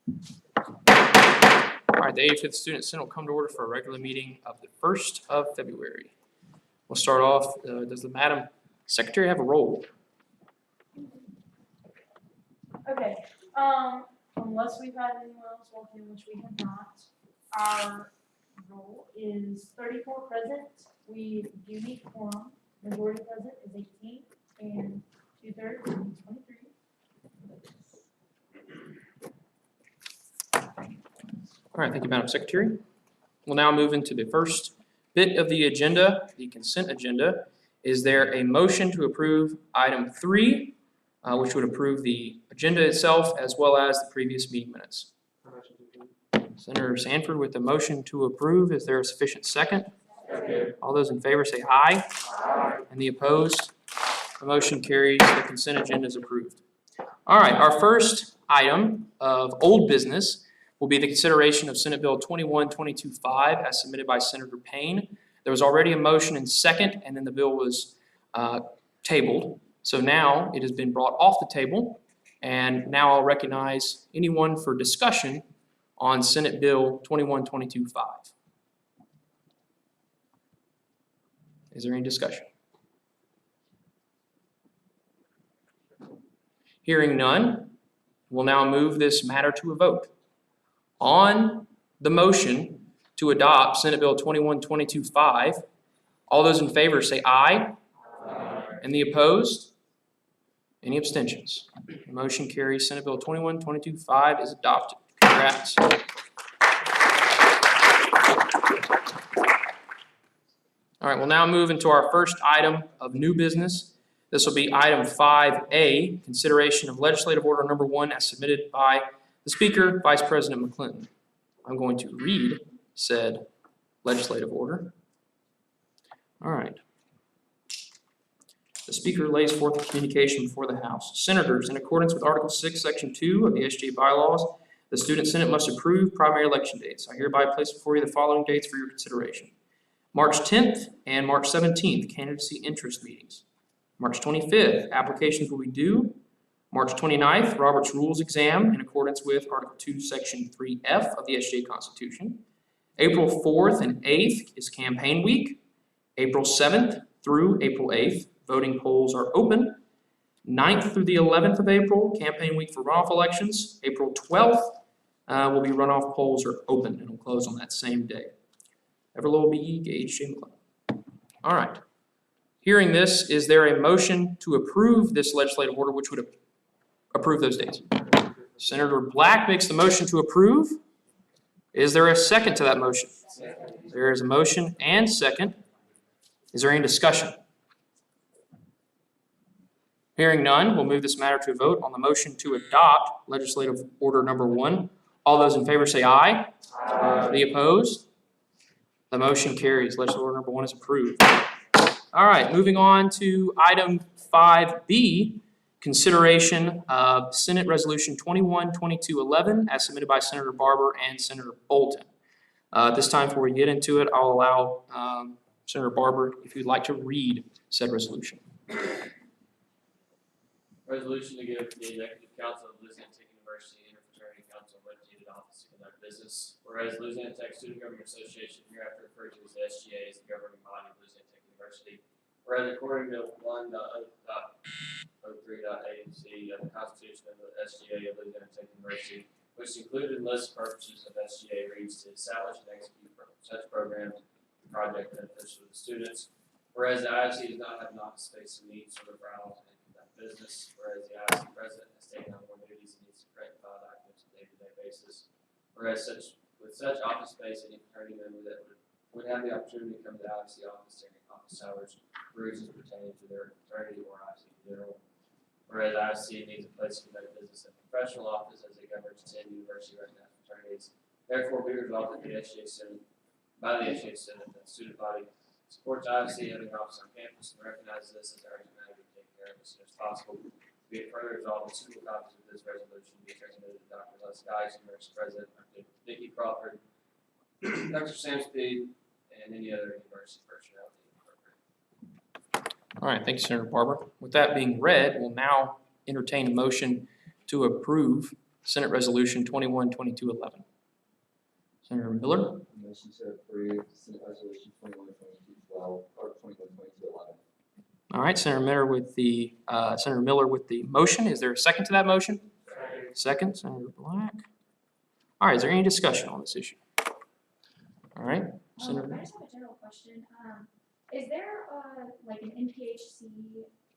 All right, the 85th Student Senate will come to order for a regular meeting of the 1st of February. We'll start off, does the Madam Secretary have a roll? Okay, unless we've had anyone else walk in, which we have not, our roll is 34 present. We do need quorum. Majority present is 18, and 2/3 is 23. All right, thank you, Madam Secretary. We'll now move into the first bit of the agenda, the consent agenda. Is there a motion to approve item 3, which would approve the agenda itself as well as the previous meeting minutes? Senator Sanford with the motion to approve. Is there a sufficient second? All those in favor say aye. And the opposed? The motion carries. The consent agenda is approved. All right, our first item of old business will be the consideration of Senate Bill 21-22-5 as submitted by Senator Payne. There was already a motion and second, and then the bill was tabled. So now it has been brought off the table, and now I'll recognize anyone for discussion on Senate Bill 21-22-5. Is there any discussion? Hearing none, we'll now move this matter to a vote. On the motion to adopt Senate Bill 21-22-5, all those in favor say aye. And the opposed? Any abstentions? The motion carries. Senate Bill 21-22-5 is adopted. Congrats. All right, we'll now move into our first item of new business. This will be item 5A, consideration of legislative order number 1 as submitted by the Speaker, Vice President McClinton. I'm going to read said legislative order. All right. The Speaker lays forth the communication before the House. Senators, in accordance with Article 6, Section 2 of the SGA bylaws, the Student Senate must approve primary election dates. I hereby place before you the following dates for your consideration. March 10th and March 17th, candidacy interest meetings. March 25th, applications will be due. March 29th, Robert's Rules exam in accordance with Article 2, Section 3F of the SGA Constitution. April 4th and 8th is campaign week. April 7th through April 8th, voting polls are open. 9th through the 11th of April, campaign week for runoff elections. April 12th will be runoff polls are open and will close on that same day. Everlow B. Gage, J. McClellan. All right. Hearing this, is there a motion to approve this legislative order which would approve those dates? Senator Black makes the motion to approve. Is there a second to that motion? There is a motion and second. Is there any discussion? Hearing none, we'll move this matter to a vote on the motion to adopt legislative order number 1. All those in favor say aye. Aye. The opposed? The motion carries. Legislative order number 1 is approved. All right, moving on to item 5B, consideration of Senate Resolution 21-22-11 as submitted by Senator Barber and Senator Bolton. At this time, before we get into it, I'll allow Senator Barber, if you'd like to read said resolution. Resolution to give the Executive Council of Louisiana Tech University Interfraternity Council legislated office to conduct business. Whereas Louisiana Tech Student Government Association, hereafter referred to as the SGA, is the governing body of Louisiana Tech University. Whereas according to 1.03.A&C of the Constitution of the SGA of Louisiana Tech University, which included lists purposes of SGA reads to establish and execute such programs and project beneficial to the students. Whereas the IFC does not have an office space to meet, serve routes, and conduct business. Whereas the IFC president has taken on more duties and needs to correct file documents on a day-to-day basis. Whereas with such office space, any fraternity member that would have the opportunity to come to the IFC office during office hours, rules pertaining to their fraternity or IFC in general. Whereas IFC needs a place to conduct business at professional office as it governs 10 university recognized fraternities. Therefore, be resolved that the SGA Senate, by the SGA Senate, that the student body supports IFC having an office on campus and recognizes this as our matter to take care of as soon as possible. Be it further resolved that suitable copies of this resolution be transmitted to Dr. Les Geis, University President, Dr. Nikki Crawford, Dr. Sam Speed, and any other university personnel. All right, thank you, Senator Barber. With that being read, we'll now entertain a motion to approve Senate Resolution 21-2211. Senator Miller, Motion to approve Senate Resolution 21-2212 or 21-2211. all right, Senator Miller with the motion. Is there a second to that motion? Second, Senator Black. All right, is there any discussion on this issue? All right, Senator. I just have a general question. Is there like an NPHC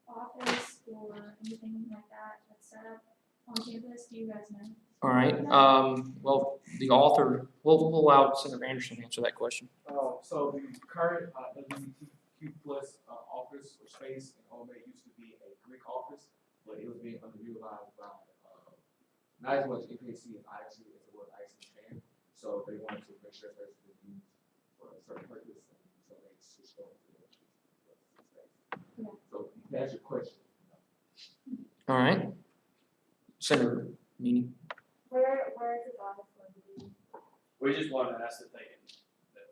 office or anything like that that's set up on campus? Do you guys know? All right, well, the author, we'll allow Senator Anderson to answer that question. So the current LGBTQ plus office or space in Ome used to be a Greek office, but it was being underutilized by not as much APC and IC as it was IC and so they wanted to make sure that it's used for a certain purpose, and so they switched over to the space. So that's your question. All right, Senator Meany. Where is his office going to be? We just wanted to ask that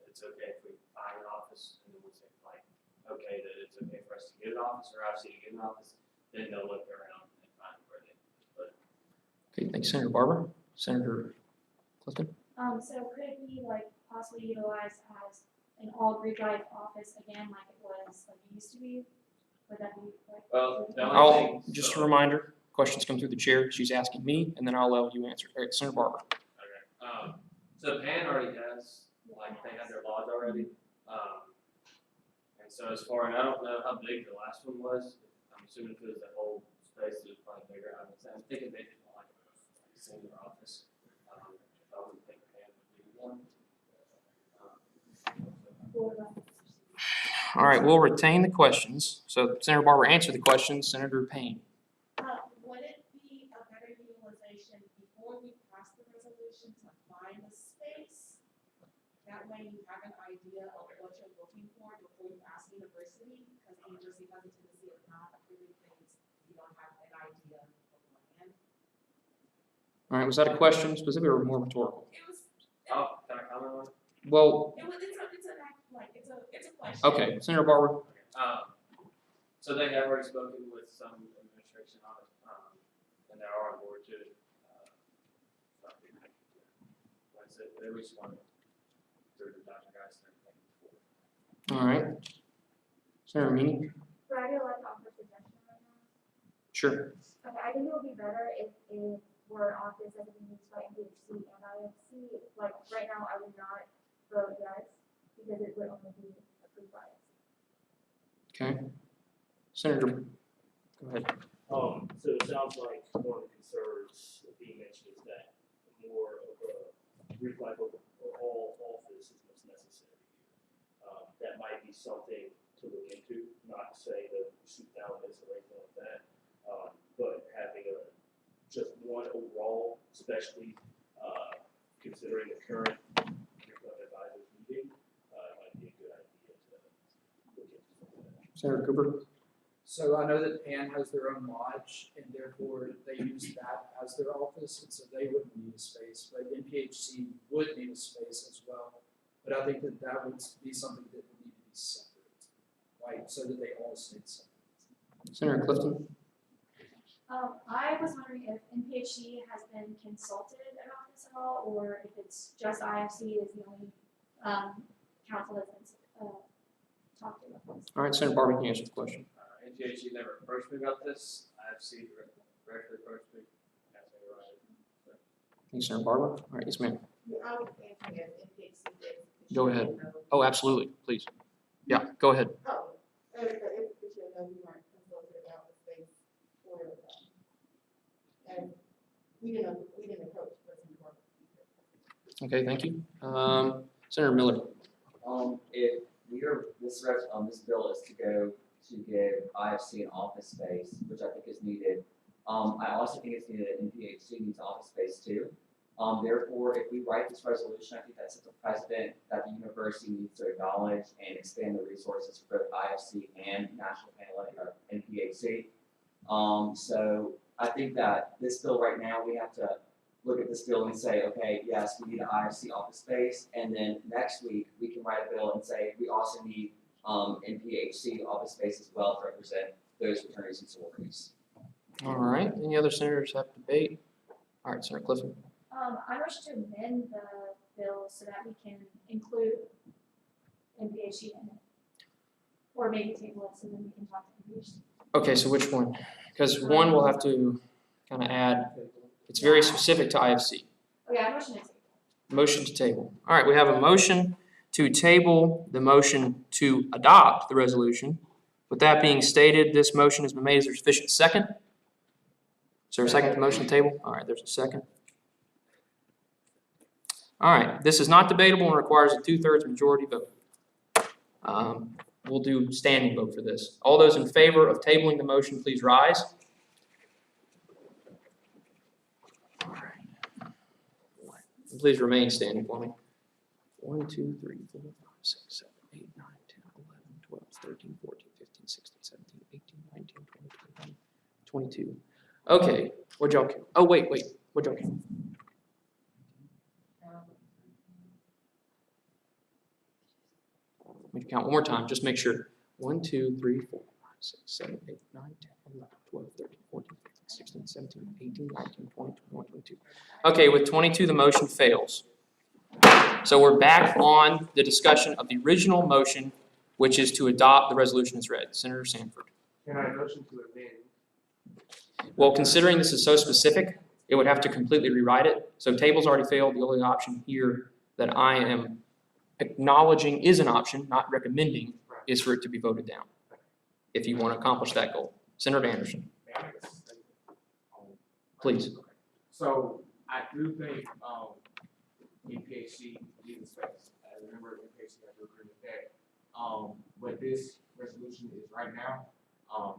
it's okay if we find an office, and then we say like, okay, that it's okay for us to get an office, or obviously to get an office, then they'll look around and find where they put it. Okay, thanks, Senator Barber. Senator Clifton. So could it be like possibly utilized as an all Greek life office again, like it was, like it used to be? Would that be like? Well, the only thing. Just a reminder, questions come through the chair. She's asking me, and then I'll allow you answer. All right, Senator Barber. Okay, so PAN already has, like, they have their laws already. And so as far, and I don't know how big the last one was, I'm assuming if it was the whole space, it was probably bigger. I'm thinking they just want like a singular office. I wouldn't think PAN would be one. All right, we'll retain the questions. So Senator Barber answered the question. Senator Payne. Would it be a better utilization before we pass the resolution to find the space? That way you have an idea of what you're looking for before you ask the university, because the university has a tendency of not approving things you don't have an idea beforehand. All right, was that a question specifically or more rhetorical? It was, Oh, can I comment on it? Well, it's a question. okay, Senator Barber. So they have already spoken with some administration on it, and they are on board to it. Like I said, they reached one through the Dr. Geis and everything before. All right. Senator Meany. So I do like to offer a suggestion right now. Sure. Okay, I think it would be better if were an office that could be used by NPHC and IFC. Like right now, I would not vote yes because it would only be approved by us. Okay. Senator, go ahead. So it sounds like one of the concerns being mentioned is that more of a Greek life of all office is what's necessary here. That might be something to look into, not to say that we shoot down this or anything like that, but having just one overall, especially considering the current curriculum advisors meeting, might be a good idea to look into something like that. Senator Cooper. So I know that PAN has their own lodge, and therefore they use that as their office, and so they wouldn't need a space. But NPHC would need a space as well. But I think that that would be something that would need to be separate, right? So that they all stay separate. Senator Clifton. I was wondering if NPHC has been consulted about this at all, or if it's just IFC is the only council that's been talked to about this. All right, Senator Barber, you can answer the question. NPHC never approached me about this. IFC directly approached me. That's me right. Thanks, Senator Barber. All right, yes, ma'am. I was answering as NPHC did. Go ahead. Oh, absolutely, please. Yeah, go ahead. Oh, if you know, we weren't consulted about the space for, and we didn't approach President Barber either. Okay, thank you. Senator Miller. If this bill is to go to give IFC an office space, which I think is needed. I also think it's needed that NPHC needs office space too. Therefore, if we write this resolution, I think that sets a precedent that the university needs to acknowledge and expand the resources for both IFC and National Analytic or NPHC. So I think that this bill right now, we have to look at this bill and say, okay, yes, we need an IFC office space, and then next week we can write a bill and say we also need NPHC office space as well to represent those fraternities and sororities. All right, any other senators have debate? All right, Senator Clifton. I wish to amend the bill so that we can include MPHC in it. Or maybe table it so then we can talk to MPHC. Okay, so which one? Because one we'll have to kind of add, it's very specific to IFC. Oh yeah, I motion to table. Motion to table. All right, we have a motion to table the motion to adopt the resolution. With that being stated, this motion has been made. Is there sufficient second? Is there a second to the motion to table? All right, there's a second. All right, this is not debatable and requires a 2/3 majority vote. We'll do standing vote for this. All those in favor of tabling the motion, please rise. All right. Please remain standing for me. 1, 2, 3, 4, 5, 6, 7, 8, 9, 10, 11, 12, 13, 14, 15, 16, 17, 18, 19, 20, 21, 22. Okay, what'd y'all count? Oh, wait, what'd y'all count? Let me count one more time, just make sure. 1, 2, 3, 4, 5, 6, 7, 8, 9, 10, 11, 12, 13, 14, 15, 16, 17, 18, 19, 20, 21, 22. Okay, with 22, the motion fails. So we're back on the discussion of the original motion, which is to adopt the resolution as read. Senator Sanford. Can I motion to amend? Well, considering this is so specific, it would have to completely rewrite it. So table's already failed. The only option here that I am acknowledging is an option, not recommending, is for it to be voted down, if you want to accomplish that goal. Senator Anderson. Please. So I do think, MPHC needs space. As a member of MPHC, I do agree with that. But this resolution is right now, I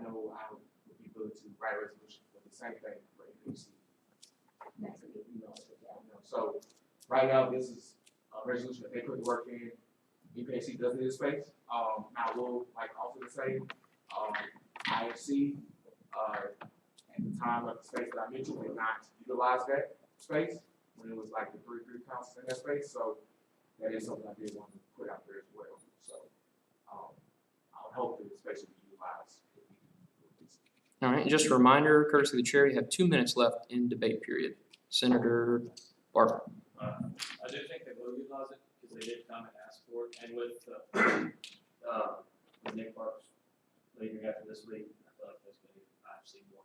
know I would be willing to write a resolution for the same thing for MPHC. So right now, this is a resolution that they put the work in. MPHC does need a space. Now we'll also the same, IFC, at the time of the space that I mentioned, did not utilize that space when it was like the 3 councils in that space. So that is something I did want to put out there as well. So I would hope that the space will be utilized. All right, and just a reminder, courtesy of the chair, you have 2 minutes left in debate period. Senator Barber. I do think they will utilize it because they did come and ask for it. And with Nick Parks leaving after this week, I feel like there's going to be actually more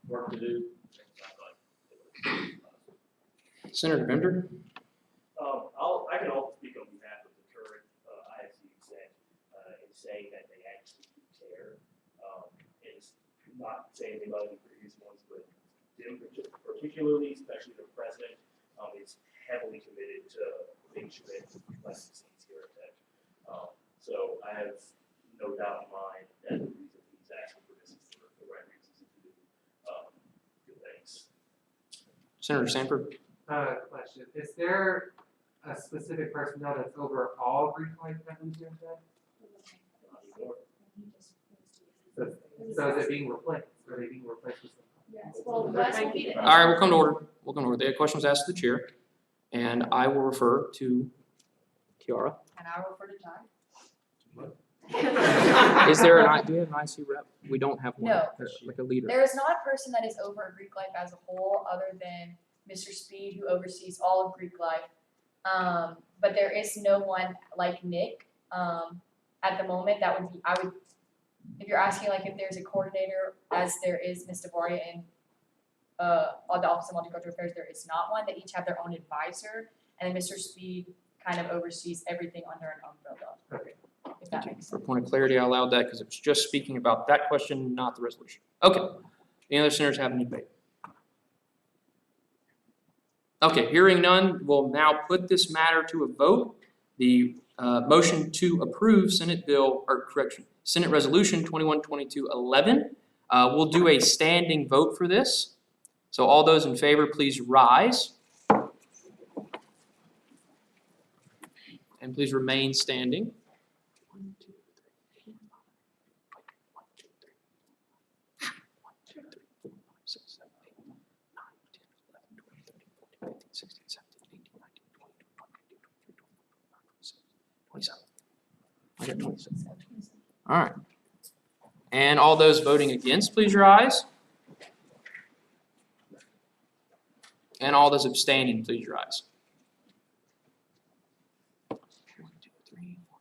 work to do. Senator Bender. I can also speak on behalf of the current IFC exec in saying that they actually do care. It's not saying anything about the previous ones, but them particularly, especially the president, is heavily committed to making sure that plastic scenes here at Tech. So I have no doubt in mind that the reason he's asking for this is for the right reasons to do good things. Senator Sanford. Question. Is there a specific personnel that's over all Greek life at Louisiana Tech? So is it being replaced? Are they being replaced with something? Yes, well, Wes will be. All right, we'll come to order. We'll come to order. The question was asked to the chair, and I will refer to Kiara. And I will refer to John. Is there do we have an IC rep? We don't have one. No. Like a leader. There is not a person that is over Greek life as a whole, other than Mr. Speed, who oversees all of Greek life. But there is no one like Nick at the moment. That would be, if you're asking like if there's a coordinator, as there is Ms. Davaria in on the Office of Multicultural Affairs, there is not one. They each have their own advisor, and then Mr. Speed kind of oversees everything under an umbrella. Okay. If that makes For sense. point of clarity, I allowed that because it was just speaking about that question, not the resolution. Okay. Any other senators have any debate? Okay, hearing none, we'll now put this matter to a vote. The motion to approve Senate Resolution 2122-11. We'll do a standing vote for this. So all those in favor, please rise. And please remain standing. 1, 2, 3, 4, 5. 1, 2, 3, 1, 2, 3, 4, 5, 6, 7, 8, 9, 10, 11, 12, 13, 14, 15, 16, 17, 18, 19, 20, 21, 22, 23, 24, 25, 26, 27. I got 27. All right. And all those voting against, please rise. And all those abstaining, please rise. 1, 2, 3, 4,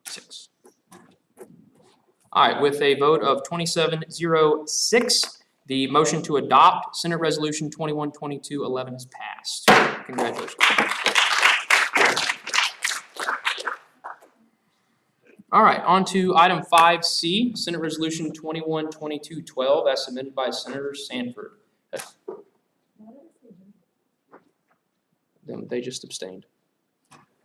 5, 6. All right, with a vote of 27-06, the motion to adopt Senate Resolution 21-22-11 is passed. Congratulations. All right, on to item 5C, Senate Resolution 21-22-12 as submitted by Senator Sanford. They just abstained.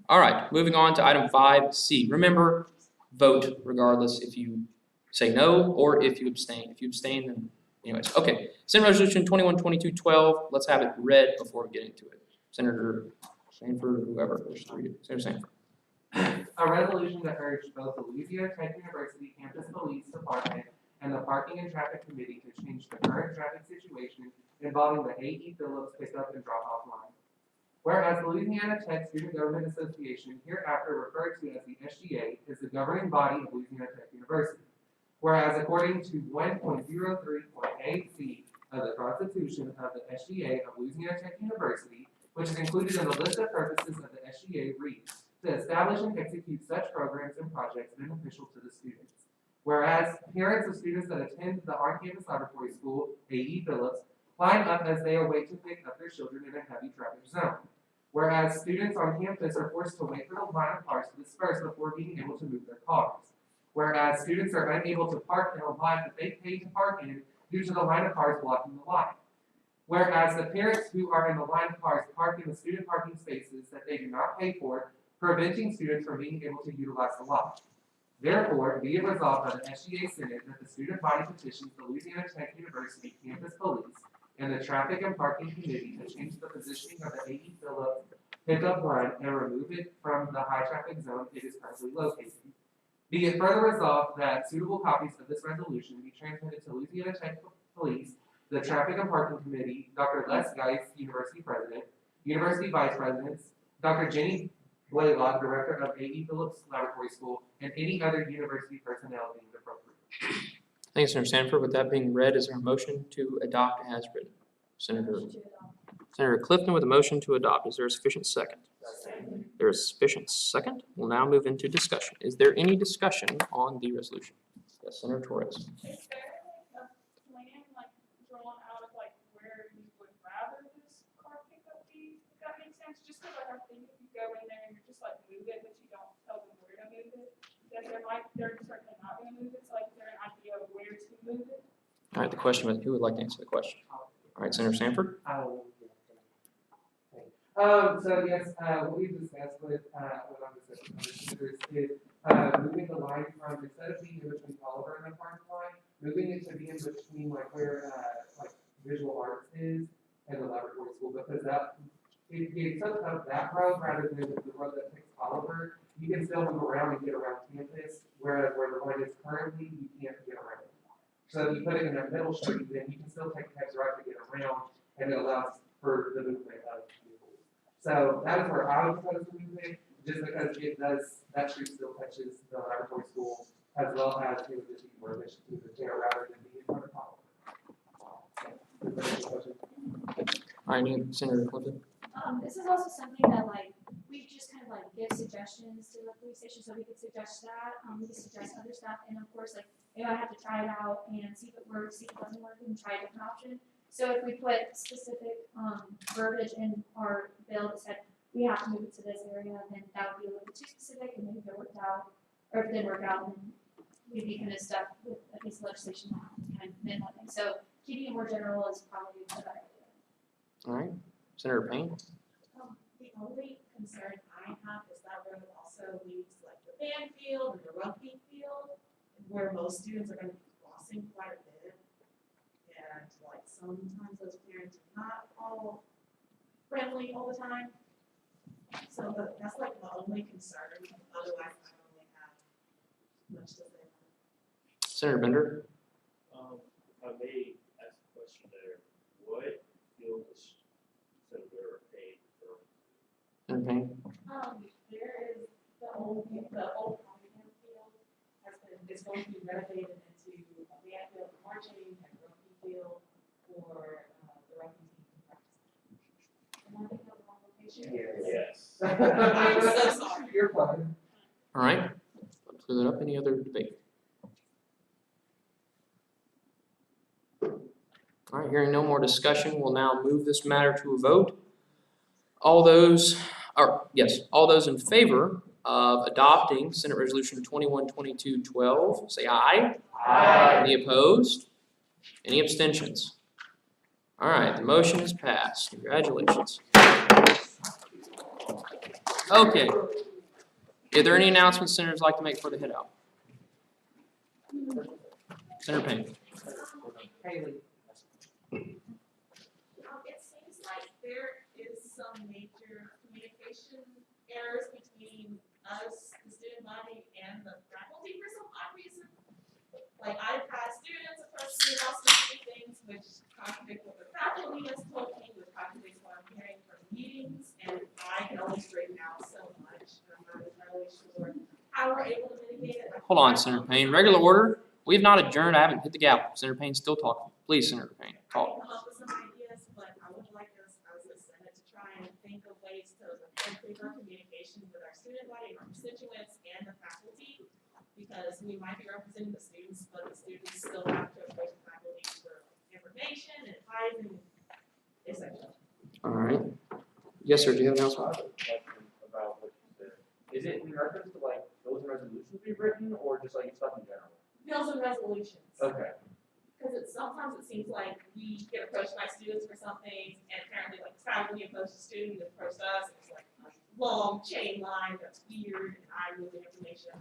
All right, moving on to item 5C. Remember, vote regardless if you say no or if you abstain. If you abstain, then anyways. Okay, Senate Resolution 21-22-12. Let's have it read before we get into it. Senator Sanford or whoever wishes to read it. Senator Sanford. A resolution to urge both the Louisiana Tech University Campus Police Department and the Parking and Traffic Committee to change the current traffic situation involving the A.E. Phillips pickup and drop-off line. Whereas the Louisiana Tech Student Government Association, hereafter referred to as the SGA, is the governing body of Louisiana Tech University. Whereas according to 1.03.8c of the Constitution of the SGA of Louisiana Tech University, which is included in the list of purposes of the SGA, reads, to establish and execute such programs and projects beneficial to the students. Whereas parents of students that attend the on-campus laboratory school, A.E. Phillips, line up as they await to pick up their children in a heavy traffic zone. Whereas students on campus are forced to wait for the line of cars to disperse before being able to move their cars. Whereas students are unable to park in a lot that they paid to park in due to the line of cars blocking the line. Whereas the parents who are in the line of cars park in the student parking spaces that they do not pay for, preventing students from being able to utilize the lot. Therefore, be it resolved by the SGA Senate that the student body petitions the Louisiana Tech University Campus Police and the Traffic and Parking Committee to change the positioning of the A.E. Phillips pickup line and remove it from the high traffic zone it is currently located. Be it further resolved that suitable copies of this resolution be transmitted to Louisiana Tech Police, the Traffic and Parking Committee, Dr. Les Geis, University President, University Vice Presidents, Dr. Jenny Blaylock, Director of A.E. Phillips Laboratory School, and any other university personnel deemed appropriate. Thanks, Senator Sanford. With that being read, is there a motion to adopt as written? Senator Clifton with a motion to adopt. Is there a sufficient second? There is sufficient second. We'll now move into discussion. Is there any discussion on the resolution? Yes, Senator Torres. Is there like a plan, like drawn out of like where you would rather this car pickup be? If that makes sense, just because I think if you go in there and you're just like move it, but you don't tell them where to move it, then they're certainly not going to move it. So like, is there an idea of where to move it? All right, the question was, who would like to answer the question? All right, Senator Sanford. So yes, what we've discussed with commissioners is moving the line from, instead of being in between Oliver and the park line, moving it to be in between like where like visual arts is and the laboratory school, because that if you took up that road rather than the road that takes Oliver, you can still move around and get around campus, whereas where the line is currently, you can't get around. So if you put it in that middle street, then you can still take Texas right to get around, and it allows for the movement of vehicles. So that is where I was supposed to move it, just because it does, that street still touches the laboratory school, as well as it would just be more efficient to move it there rather than being in front of Oliver. All right, Senator Clifton. This is also something that like, we just kind of like give suggestions to the police station, so we could suggest that, we could suggest other stuff, and of course, like, maybe I have to try it out and see if it works, see if it doesn't work, and try a different option. So if we put specific, verbiage in our bill that said, we have to move it to this area, then that would be a little bit too specific, and maybe if it worked out, or if it didn't work out, then we'd be kind of stuck with a piece of legislation that kind of meant nothing. So keeping it more general is probably a better idea. All right, Senator Payne. The only concern I have is that road also leads like the band field and the rugby field, where most students are gonna be crossing quite a bit. And like sometimes those parents are not all friendly all the time. So that's like the only concern, otherwise I don't really have much to say. Senator Bender. I may ask a question there. What field is Senator Payne referring to? Senator Payne. There is the old Cottingham field is going to be renovated into a band field, marching and rugby field for the rugby team to Yes. I'm so sorry. You're fine. All right, let's clear that up. Any other debate? All right, hearing no more discussion, we'll now move this matter to a vote. All those in favor of adopting Senate Resolution 2122-12, say aye. Aye. Any opposed? Any abstentions? All right, the motion is passed. Congratulations. Okay. Are there any announcements senators like to make before they head out? Senator Payne. Haley. It seems like there is some major communication errors between us, the student body, and the faculty for some odd reason. Like, I've had students approach me about specific things which contradict what the faculty has told me, which contradicts what I'm hearing from meetings, and I can only straighten out so much, and I'm not entirely sure how we're able to mitigate it. Hold on, Senator Payne. Regular order. We have not adjourned. I haven't hit the gavel. Senator Payne's still talking. Please, Senator Payne, I can talk. come up with some ideas, but I would like us as a Senate to try and think of ways to improve our communication with our student body, our constituents, and the faculty. Because we might be representing the students, but the students still have to approach the faculty for information and advising, etc. All right. Yes, sir. Do you have an announcement? I have a question about what you said. Is it in reference to like bills and resolutions we've written, or just like stuff in general? Bills and resolutions. Okay. Because sometimes it seems like we get approached by students for something, and apparently like faculty approach the student, approach us, and it's like a long chain line that's weird, and I need the information.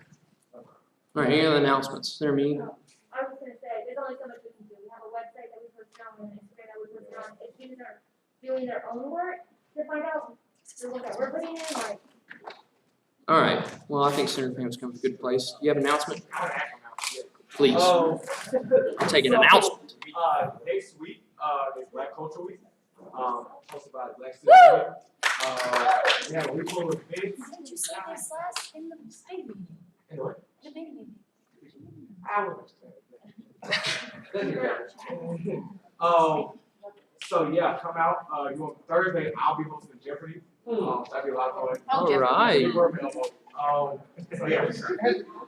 All right. Any other announcements? Senator Mead? I was just gonna say, there's only so much we can do. We have a website that we post on, and Instagram that we post on. If students are doing their own work to find out the work that we're putting in, like. All right. Well, I think Senator Payne's come to a good place. Do you have an announcement? Please. Oh. I'll take an announcement. Next week, is Black Culture Week, hosted by Black Student Union. We have a week full of events. Didn't you say this last in the state meeting? Anyway. The big meeting. I would understand. So yeah, come out, you want Thursday, I'll be hosting Jeopardy. That'd be a lot of fun. All right. Super available. So yeah.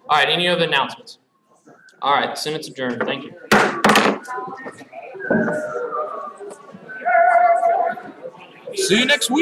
All right. Any other announcements? All right. The Senate's adjourned. Thank you. See you next week.